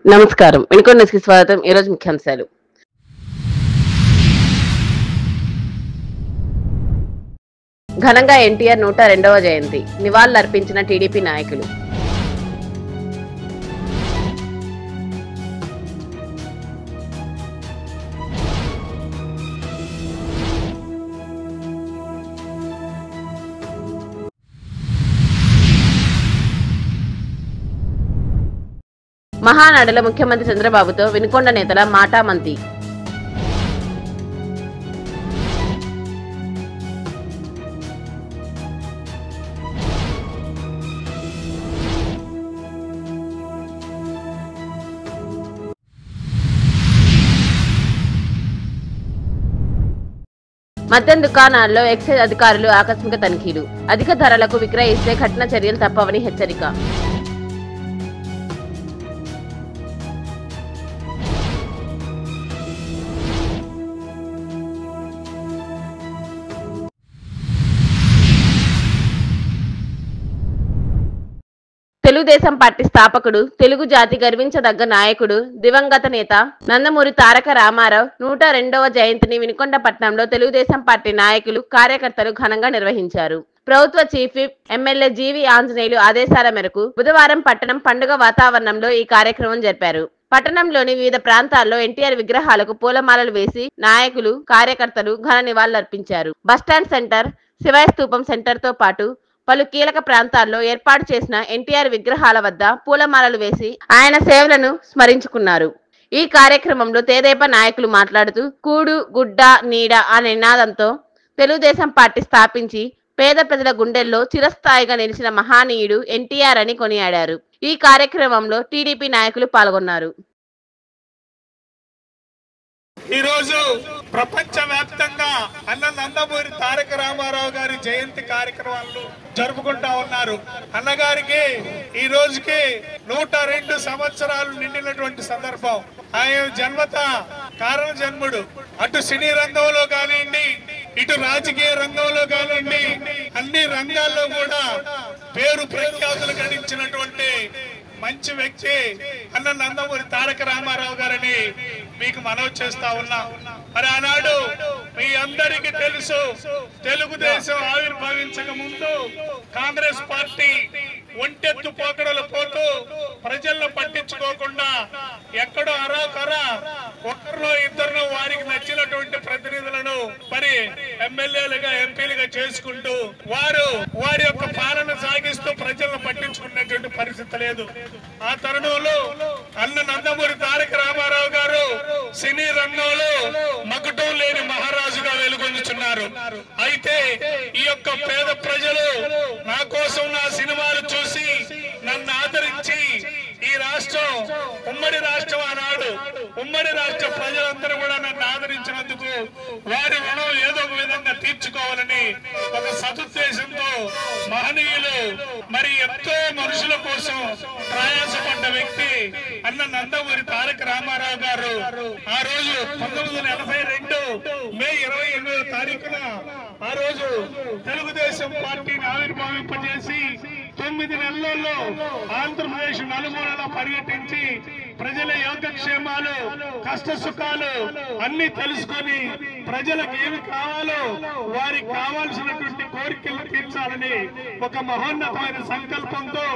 నమస్కారం. వినుకొండ న్యూస్‌కి స్వాగతం. ఈరోజు ముఖ్యాంశాలు. ఘనంగా ఎన్టీఆర్ 102వ జయంతి. నివాళులర్పించిన టీడీపీ నాయకులు. మహానాడులో ముఖ్యమంత్రి చంద్రబాబుతో వినుకొండ నేతల మాటామంతి. మద్యం దుకాణాల్లో ఎక్సైజ్ అధికారులు ఆకస్మిక తనిఖీలు. అధిక ధరలకు విక్రయిస్తే కఠిన చర్యలు తప్పవని హెచ్చరిక. తెలుగుదేశం పార్టీ స్థాపకుడు, తెలుగు జాతి గర్వించదగ్గ నాయకుడు, దివంగత నేత నందమూరి తారక రామారావు 102వ జయంతిని వినుకొండ పట్టణంలో తెలుగుదేశం పార్టీ నాయకులు, కార్యకర్తలు ఘనంగా నిర్వహించారు. ప్రభుత్వ చీఫ్ విప్ ఎమ్మెల్యే జీవి ఆంజనేయులు ఆదేశాల మేరకు బుధవారం పట్టణం పండుగ వాతావరణంలో ఈ కార్యక్రమం జరిపారు. పట్టణంలోని వివిధ ప్రాంతాల్లో ఎన్టీఆర్ విగ్రహాలకు పూలమాలలు వేసి నాయకులు, కార్యకర్తలు ఘన నివాళులర్పించారు. బస్టాండ్ సెంటర్, శివాయ స్తూపం సెంటర్ తో పాటు పలు కీలక ప్రాంతాల్లో ఏర్పాటు చేసిన ఎన్టీఆర్ విగ్రహాల వద్ద పూలమాలలు వేసి ఆయన సేవలను స్మరించుకున్నారు. ఈ కార్యక్రమంలో తెదేపా నాయకులు మాట్లాడుతూ కూడు, గుడ్డ, నీడ అనే నినాదంతో తెలుగుదేశం పార్టీ స్థాపించి పేద ప్రజల గుండెల్లో చిరస్థాయిగా నిలిచిన మహానీయుడు ఎన్టీఆర్ అని కొనియాడారు. ఈ కార్యక్రమంలో టీడీపీ నాయకులు పాల్గొన్నారు. ఈ రోజు ప్రపంచ వ్యాప్తంగా అన్న నందమూరి తారక రామారావు గారి జయంతి కార్యక్రమాలను జరుపుకుంటా ఉన్నారు. అన్నగారికి ఈ రోజుకి 102 సంవత్సరాలు నిండినటువంటి సందర్భం. ఆయన జన్మత కారణ జన్ముడు. అటు సినీ రంగంలో కానివ్వండి, ఇటు రాజకీయ రంగంలో కానివ్వండి, అన్ని రంగాల్లో కూడా పేరు ప్రఖ్యాతులు గడించినటువంటి మంచి వ్యక్తి అన్న నందమూరి తారక రామారావు గారని మీకు మనవి చేస్తా ఉన్నా. మరి ఆనాడు మీ అందరికీ తెలుసు, తెలుగుదేశం ఆవిర్భవించక ముందు కాంగ్రెస్ పార్టీ ఒంటెత్తు పోకడలు పోతూ ప్రజలను పట్టించుకోకుండా ఎక్కడో అరాకరా ఒకరిలో ఇద్దరు వారికి నచ్చినటువంటి ప్రతినిధులను మరి ఎమ్మెల్యేలుగా, ఎంపీలుగా చేసుకుంటూ వారి యొక్క పాలన సాగిస్తూ ప్రజలను పట్టించుకున్నటువంటి పరిస్థితి లేదు. ఆ తరుణంలో అన్న నందమూరి తారక రామారావు గారు సినీ రంగంలో మకుటం లేని మహారాజుగా వెలుగొందుతున్నారు. అయితే ఈ యొక్క పేద ప్రజలు నా కోసం నా సినిమాలు చూసి నన్ను ఆదరించి ఈ రాష్ట్రం ఉమ్మడి రాష్ట్రం ఆనాడు ఉమ్మడి రాష్ట్ర ప్రజలందరూ కూడా నన్ను ఆదరించినందుకు వారి రుణం ఏదో ఒక విధంగా తీర్చుకోవాలని ఒక సదుద్దేశంతో మహనీయులు మరి ఎంతో మనుషుల కోసం ప్రయాసపడ్డ వ్యక్తి అన్న నందమూరి తారక రామారావు గారు ఆ రోజు 1982 మే 28వ తారీఖున ఆ రోజు తెలుగుదేశం పార్టీని ఆవిర్భవింపజేసి 9 నెలల్లో ఆంధ్రప్రదేశ్ నలుమూలలా పర్యటించి ప్రజల యోగక్షేమాలు, కష్ట సుఖాలు అన్ని తెలుసుకొని ప్రజలకు ఏమి కావాలో వారికి కావాల్సినటువంటి కోరికలు తీర్చాలని ఒక మహోన్నతమైన సంకల్పంతో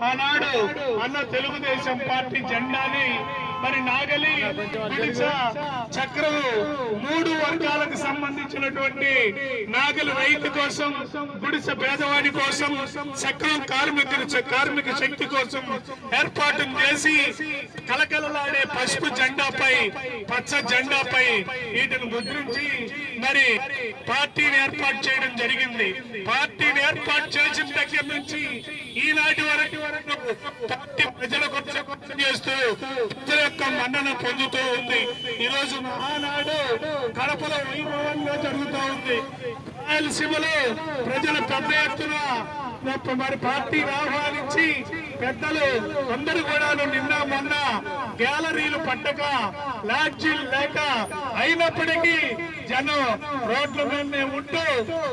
ఆనాడు అన్న తెలుగుదేశం పార్టీ జెండాని మరి నాగలి, గుడిస, చక్రము 3 వర్గాలకు సంబంధించినటువంటి నాగలి రైతు కోసం, గుడిస పేదవాడి కోసం, చక్రం కార్మిక శక్తి కోసం ఏర్పాటు చేసి కలకలలాడే పసుపు జెండాపై, పచ్చ జెండాపై వీటిని ముద్రించి మరి పార్టీని ఏర్పాటు చేయడం జరిగింది. పార్టీని ఏర్పాటు చేసిన దగ్గర నుంచి ఈనాటి వరకు పార్టీ ప్రజల కోసం చేస్తూ ప్రజల యొక్క మన్నన పొందుతూ ఉంది. ఈ రోజు మహానాడు కడపలో వైభవంగా జరుగుతూ ఉంది. రాయలసీమలో ప్రజల పెద్ద ఎత్తున మరి పార్టీని ఆహ్వానించి పెద్దలు అందరూ కూడా నిన్న మొన్న గ్యాలరీలు పట్టక లాడ్జీలు లేక అయినప్పటికీ జనం రోడ్ల మీదనే ఉంటూ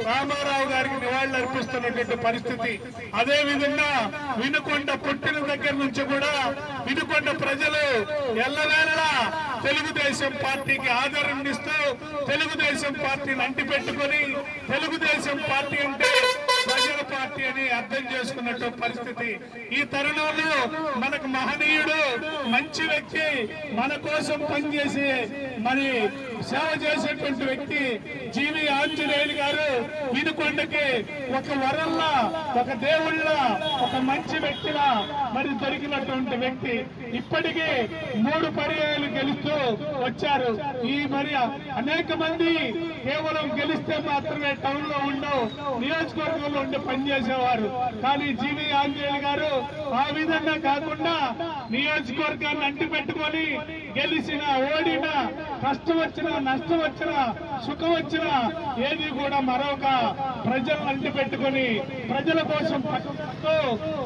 రామారావు గారికి నివాళులు అర్పిస్తున్నటువంటి పరిస్థితి. అదే విధంగా వినుకొండ పుట్టిన దగ్గర నుంచి కూడా వినుకొండ ప్రజలు ఎల్లవేళలా తెలుగుదేశం పార్టీకి ఆదరణ ఇస్తూ తెలుగుదేశం పార్టీని అంటిపెట్టుకొని తెలుగుదేశం పార్టీ అంటే ప్రజల పార్టీ అని అర్థం చేసుకున్నట్టు పరిస్థితి. ఈ తరుణంలో మనకు మహనీయుడు, మంచి వ్యక్తి, మన కోసం పనిచేసి మరి సేవ చేసేటువంటి వ్యక్తి జీవి ఆంజనేయులు గారు వినుకొండకి ఒక వరల్లా, ఒక దేవుళ్ళ, ఒక మంచి వ్యక్తిలా మరి దొరికినటువంటి వ్యక్తి. ఇప్పటికీ 3 పర్యాయాలు గెలుస్తూ వచ్చారు. ఈ మరి అనేక మంది కేవలం గెలిస్తే మాత్రమే టౌన్ లో ఉండవు, నియోజకవర్గంలో ఉండి పనిచేసేవారు. కానీ జీవి ఆంజనేయులు గారు ఆ విధంగా కాకుండా నియోజకవర్గాన్ని అంటిపెట్టుకొని గెలిచిన, ఓడిన, కష్టం వచ్చినా, నష్టం వచ్చినా, సుఖం వచ్చినా ఏది కూడా మరొక ప్రజలను అంటిపెట్టుకొని ప్రజల కోసం పట్టుకుంటూ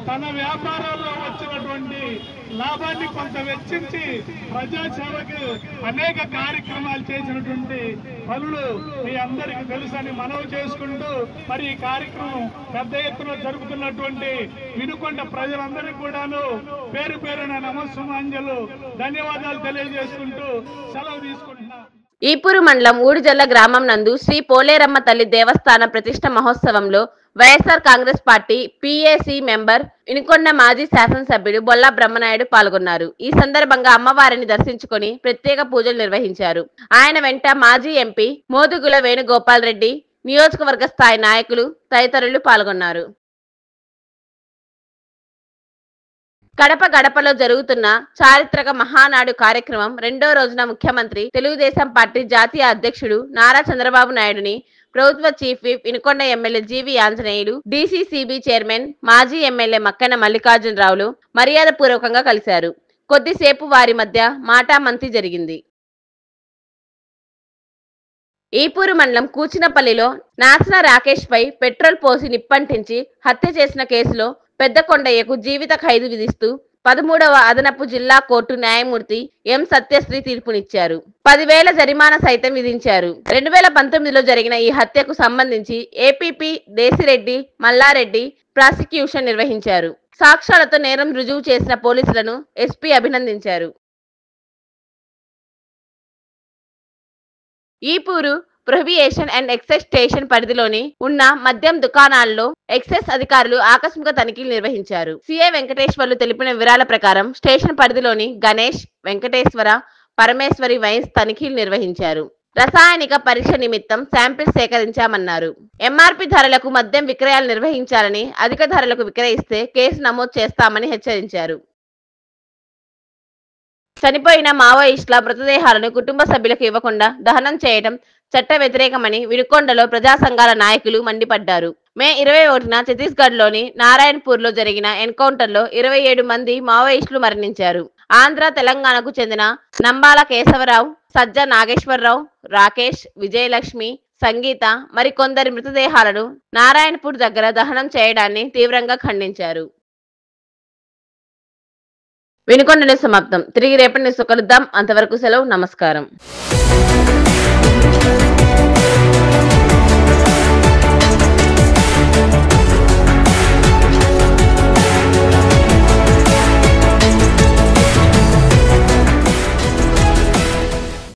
తన వ్యాపారాల్లో వచ్చినటువంటి లాభాన్ని కొంత వెచ్చించి ప్రజాసేవకు అనేక కార్యక్రమాలు చేసినటువంటి పనులు మీ అందరికీ తెలుసని మనవి చేసుకుంటూ మరి ఈ కార్యక్రమం పెద్ద ఎత్తున జరుగుతున్నటువంటి వినుకొండ ప్రజలందరికీ కూడాను పేరు పేరున నమస్సుమాంజలు ధన్యవాదాలు తెలియజేసుకుంటూ సెలవు తీసుకుంటున్నా. ఈపూరు మండలం ఊడిజల్ల గ్రామం నందు శ్రీ పోలేరమ్మ తల్లి దేవస్థాన ప్రతిష్ఠ మహోత్సవంలో YSR Congress party PAC member Vinukonda మాజీ శాసనసభ్యుడు బొల్లా బ్రహ్మనాయుడు పాల్గొన్నారు. ఈ సందర్భంగా అమ్మవారిని దర్శించుకొని ప్రత్యేక పూజలు నిర్వహించారు. ఆయన వెంట మాజీ ఎంపీ మోదుగుల వేణుగోపాల్ రెడ్డి, నియోజకవర్గ స్థాయి నాయకులు తదితరులు పాల్గొన్నారు. కడప గడపలో జరుగుతున్న చారిత్రక మహానాడు కార్యక్రమం 2వ రోజున ముఖ్యమంత్రి, తెలుగుదేశం పార్టీ జాతీయ అధ్యక్షుడు నారా చంద్రబాబు నాయుడుని ప్రభుత్వ చీఫ్ విప్ వినుకొండ ఎమ్మెల్యే జీవి ఆంజనేయులు, డీసీసీబీ చైర్మన్ మాజీ ఎమ్మెల్యే మక్కన మల్లికార్జునరావులు మర్యాద పూర్వకంగా కలిశారు. కొద్దిసేపు వారి మధ్య మాటామంతి జరిగింది. ఈపూరు మండలం కూచినపల్లిలో నాసన రాకేష్ పై పెట్రోల్ పోసి నిప్పంటించి హత్య చేసిన కేసులో పెద్దకొండయ్యకు జీవిత ఖైదు విధిస్తూ 13వ అదనపు జిల్లా కోర్టు న్యాయమూర్తి ఎం సత్యశ్రీ తీర్పునిచ్చారు. 10,000 జరిమానా సైతం విధించారు. 2019లో జరిగిన ఈ హత్యకు సంబంధించి ఏపీపీ దేశిరెడ్డి, మల్లారెడ్డి ప్రాసిక్యూషన్ నిర్వహించారు. సాక్ష్యాలతో నేరం రుజువు చేసిన పోలీసులను ఎస్పీ అభినందించారు. Ipuru prohibition and excise station పరిధిలోని ఉన్న మద్యం దుకాణాల్లో ఎక్సైజ్ అధికారులు ఆకస్మిక తనిఖీలు నిర్వహించారు. సిఐ వెంకటేశ్వర్లు తెలిపిన వివరాల ప్రకారం స్టేషన్ పరిధిలోని గణేష్, వెంకటేశ్వర, పరమేశ్వరి వైన్స్ తనిఖీలు నిర్వహించారు. రసాయనిక పరీక్ష నిమిత్తం శాంపిల్స్ సేకరించామన్నారు. ఎంఆర్పీ ధరలకు మద్యం విక్రయాలు నిర్వహించాలని, అధిక ధరలకు విక్రయిస్తే కేసు నమోదు చేస్తామని హెచ్చరించారు. చనిపోయిన మావోయిస్టుల మృతదేహాలను కుటుంబ సభ్యులకు ఇవ్వకుండా దహనం చేయడం చట్ట వ్యతిరేకమని వినుకొండలో ప్రజా సంఘాల నాయకులు మండిపడ్డారు. మే 21న ఛత్తీస్గఢ్లోని నారాయణపూర్లో జరిగిన ఎన్కౌంటర్లో 27 మంది మావోయిస్టులు మరణించారు. ఆంధ్ర, తెలంగాణకు చెందిన నంబాల కేశవరావు, సజ్జ నాగేశ్వరరావు, రాకేష్, విజయలక్ష్మి, సంగీత మరికొందరి మృతదేహాలను నారాయణపూర్ దగ్గర దహనం చేయడాన్ని తీవ్రంగా ఖండించారు. వినుకొండ న్యూస్ సమాప్తం. తిరిగి రేపటి న్యూస్ కలుద్దాం. అంతవరకు సెలవు. నమస్కారం.